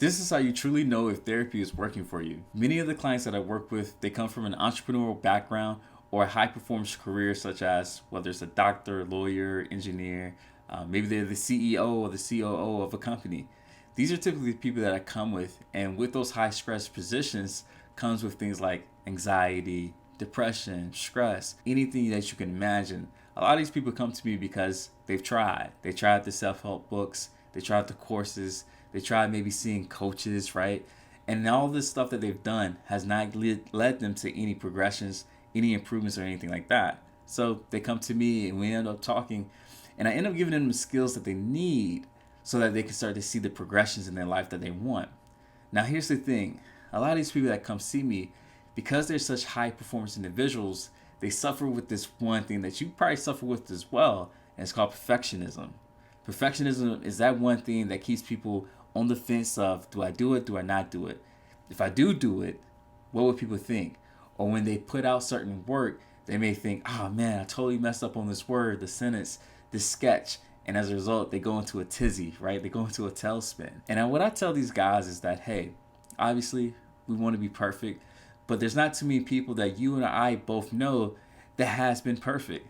This is how you truly know if therapy is working for you. Many of the clients that I work with, they come from an entrepreneurial background or a high performance career, such as whether it's a doctor, lawyer, engineer, maybe they're the CEO or the COO of a company. These are typically the people that I come with, and with those high stress positions comes with things like anxiety, depression, stress, anything that you can imagine. A lot of these people come to me because they've tried. They tried the self help books, they tried the courses, they tried maybe seeing coaches, right? And all this stuff that they've done has not led them to any progressions, any improvements, or anything like that. So they come to me and we end up talking, and I end up giving them the skills that they need so that they can start to see the progressions in their life that they want. Now, here's the thing, a lot of these people that come see me, because they're such high performance individuals, they suffer with this one thing that you probably suffer with as well, and it's called perfectionism. Perfectionism is that one thing that keeps people on the fence of, do I do it, do I not do it? If I do it, what would people think? Or when they put out certain work, they may think, oh man, I totally messed up on this word, the sentence, this sketch. And as a result, they go into a tizzy, right? They go into a tailspin. And what I tell these guys is that, hey, obviously we want to be perfect, but there's not too many people that you and I both know that has been perfect.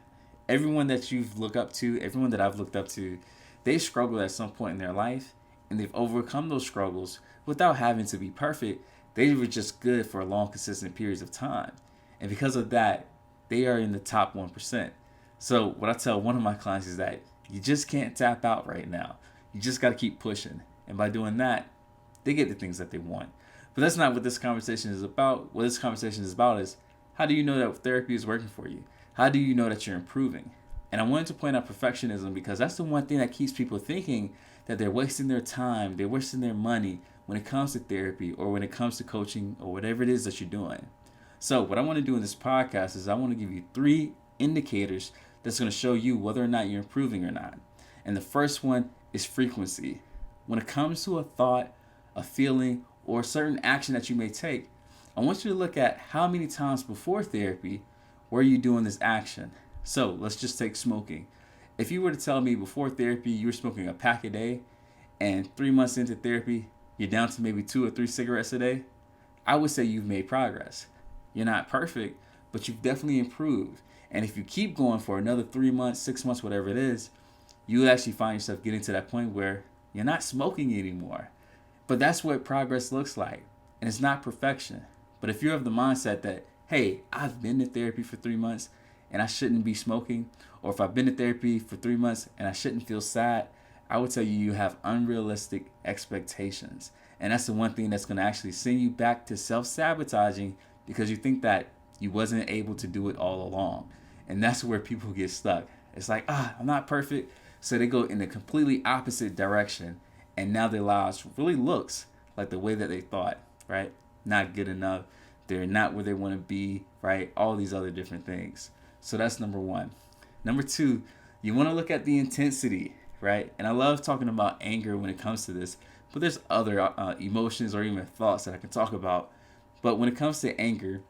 Everyone that you've looked up to, everyone that I've looked up to, they struggled at some point in their life, and they've overcome those struggles without having to be perfect. They were just good for long, consistent periods of time. And because of that, they are in the top 1%. So what I tell one of my clients is that you just can't tap out right now. You just got to keep pushing. And by doing that, they get the things that they want. But that's not what this conversation is about. What this conversation is about is, how do you know that therapy is working for you? How do you know that you're improving? And I wanted to point out perfectionism because that's the one thing that keeps people thinking that they're wasting their time, they're wasting their money when it comes to therapy or when it comes to coaching or whatever it is that you're doing. So what I want to do in this podcast is I want to give you 3 indicators that's going to show you whether or not you're improving or not. And the first one is frequency. When it comes to a thought, a feeling, or a certain action that you may take, I want you to look at how many times before therapy were you doing this action. So let's just take smoking. If you were to tell me before therapy you were smoking a pack a day, and 3 months into therapy you're down to maybe 2 or 3 cigarettes a day, I would say you've made progress. You're not perfect, but you've definitely improved. And if you keep going for another 3 months, 6 months, whatever it is, you actually find yourself getting to that point where you're not smoking anymore. But that's what progress looks like. And it's not perfection. But if you're of the mindset that, hey, I've been to therapy for 3 months and I shouldn't be smoking, or if I've been to therapy for 3 months and I shouldn't feel sad, I would tell you you have unrealistic expectations. And that's the one thing that's going to actually send you back to self-sabotaging because you think that you wasn't able to do it all along. And that's where people get stuck. It's like, I'm not perfect. So they go in the completely opposite direction. And now their lives really looks like the way that they thought, right? Not good enough. They're not where they want to be, right? All these other different things. So that's number 1. Number 2, you want to look at the intensity, right? And I love talking about anger when it comes to this, but there's other emotions or even thoughts that I can talk about. But when it comes to anger,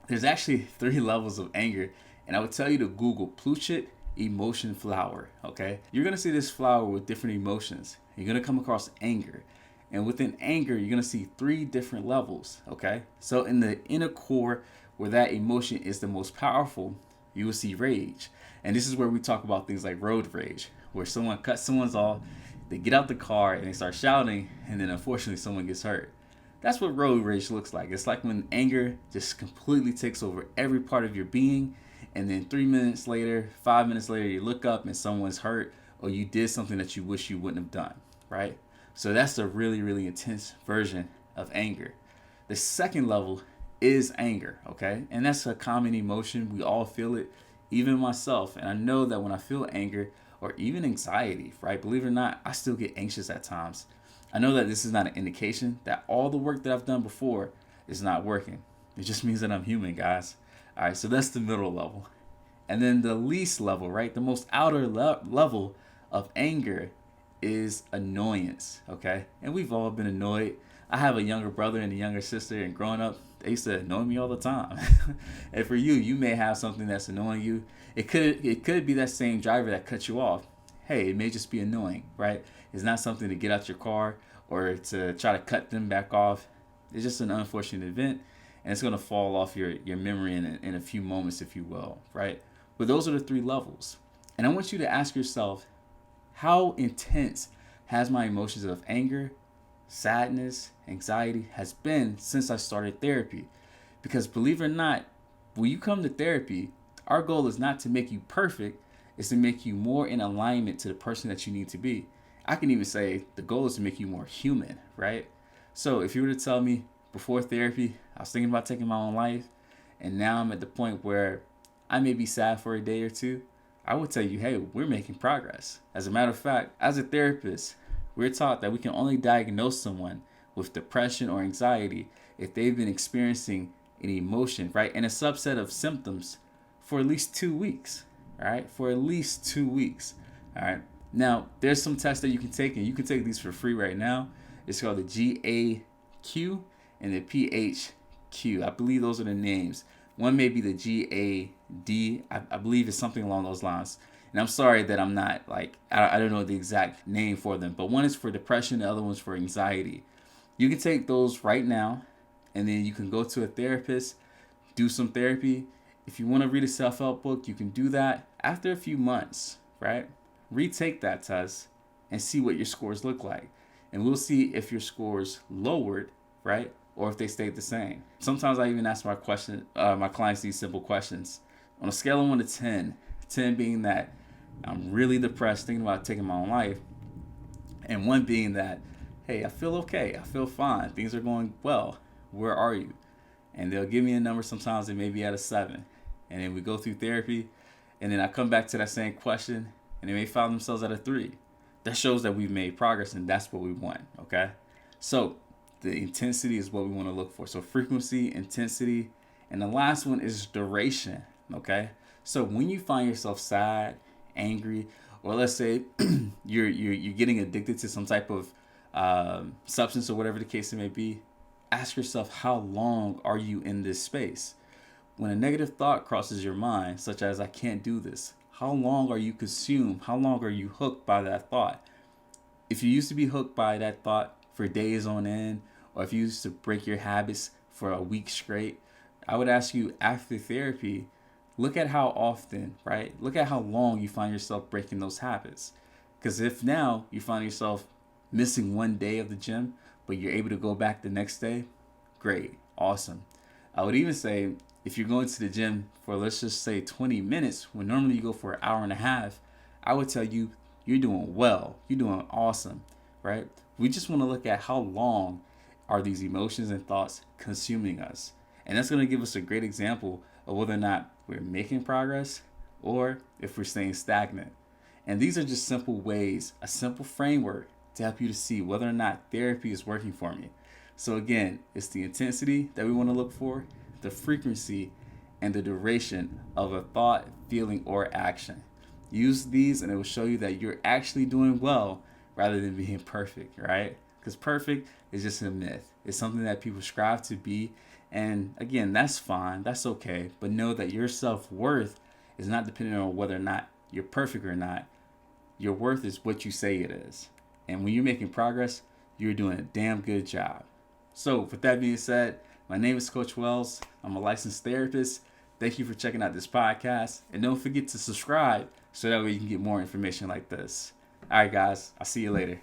there's actually 3 levels of anger. And I would tell you to Google Pluchet emotion flower, okay? You're going to see this flower with different emotions. You're going to come across anger. And within anger, you're going to see 3 different levels, okay? So in the inner core, where that emotion is the most powerful, you will see rage. And this is where we talk about things like road rage, where someone cuts someone's off, they get out the car and they start shouting, and then unfortunately someone gets hurt. That's what road rage looks like. It's like when anger just completely takes over every part of your being, and then 3 minutes later, 5 minutes later, you look up and someone's hurt, or you did something that you wish you wouldn't have done, right? So that's a really, really intense version of anger. The second level is anger, okay? And that's a common emotion. We all feel it, even myself. And I know that when I feel anger or even anxiety, right? Believe it or not, I still get anxious at times. I know that this is not an indication that all the work that I've done before is not working. It just means that I'm human, guys. All right, so that's the middle level. And then the least level, right? The most outer level of anger is annoyance, okay? And we've all been annoyed. I have a younger brother and a younger sister, and growing up, they used to annoy me all the time. And for you, you may have something that's annoying you. It could be that same driver that cut you off. Hey, it may just be annoying, right? It's not something to get out your car or to try to cut them back off. It's just an unfortunate event, and it's going to fall off your memory in a few moments, if you will, right? But those are the 3 levels. And I want you to ask yourself, how intense has my emotions of anger, sadness, anxiety has been since I started therapy? Because believe it or not, when you come to therapy, our goal is not to make you perfect, it's to make you more in alignment to the person that you need to be. I can even say the goal is to make you more human, right? So if you were to tell me before therapy, I was thinking about taking my own life, and now I'm at the point where I may be sad for a day or two, I would tell you, hey, we're making progress. As a matter of fact, as a therapist, we're taught that we can only diagnose someone with depression or anxiety if they've been experiencing an emotion, right, and a subset of symptoms for at least 2 weeks, all right, for at least 2 weeks, all right. Now, there's some tests that you can take, and you can take these for free right now. It's called the GAQ and the PHQ. I believe those are the names. One may be the GAD. I believe it's something along those lines. And I'm sorry that I'm not I don't know the exact name for them, but one is for depression, the other one's for anxiety. You can take those right now, and then you can go to a therapist, do some therapy. If you want to read a self-help book, you can do that after a few months, right? Retake that test and see what your scores look like. And we'll see if your scores lowered, right? Or if they stayed the same. Sometimes I even ask my clients these simple questions. On a scale of 1 to 10, 10 being that I'm really depressed, thinking about taking my own life, and 1 being that, hey, I feel okay, I feel fine, things are going well, where are you? And they'll give me a number. Sometimes it may be at a 7. And then we go through therapy, and then I come back to that same question, and they may find themselves at a 3. That shows that we've made progress, and that's what we want, okay? So the intensity is what we want to look for. So frequency, intensity, and the last one is duration, okay? So when you find yourself sad, angry, or let's say you're getting addicted to some type of substance or whatever the case it may be, ask yourself, how long are you in this space? When a negative thought crosses your mind, such as I can't do this, how long are you consumed? How long are you hooked by that thought? If you used to be hooked by that thought for days on end, or if you used to break your habits for a week straight, I would ask you after therapy, look at how often, right? Look at how long you find yourself breaking those habits. Because if now you find yourself missing 1 day of the gym, but you're able to go back the next day, great, awesome. I would even say if you're going to the gym for, let's just say, 20 minutes, when normally you go for an hour and a half, I would tell you you're doing well, you're doing awesome, right? We just want to look at how long are these emotions and thoughts consuming us. And that's going to give us a great example of whether or not we're making progress or if we're staying stagnant. And these are just simple ways, a simple framework to help you to see whether or not therapy is working for me. So again, it's the intensity that we want to look for, the frequency, and the duration of a thought, feeling, or action. Use these and it will show you that you're actually doing well rather than being perfect, right? Because perfect is just a myth. It's something that people strive to be. And again, that's fine, that's okay. But know that your self-worth is not dependent on whether or not you're perfect or not. Your worth is what you say it is. And when you're making progress, you're doing a damn good job. So with that being said, my name is Coach Wells. I'm a licensed therapist. Thank you for checking out this podcast. And don't forget to subscribe so that way you can get more information like this. All right, guys. I'll see you later.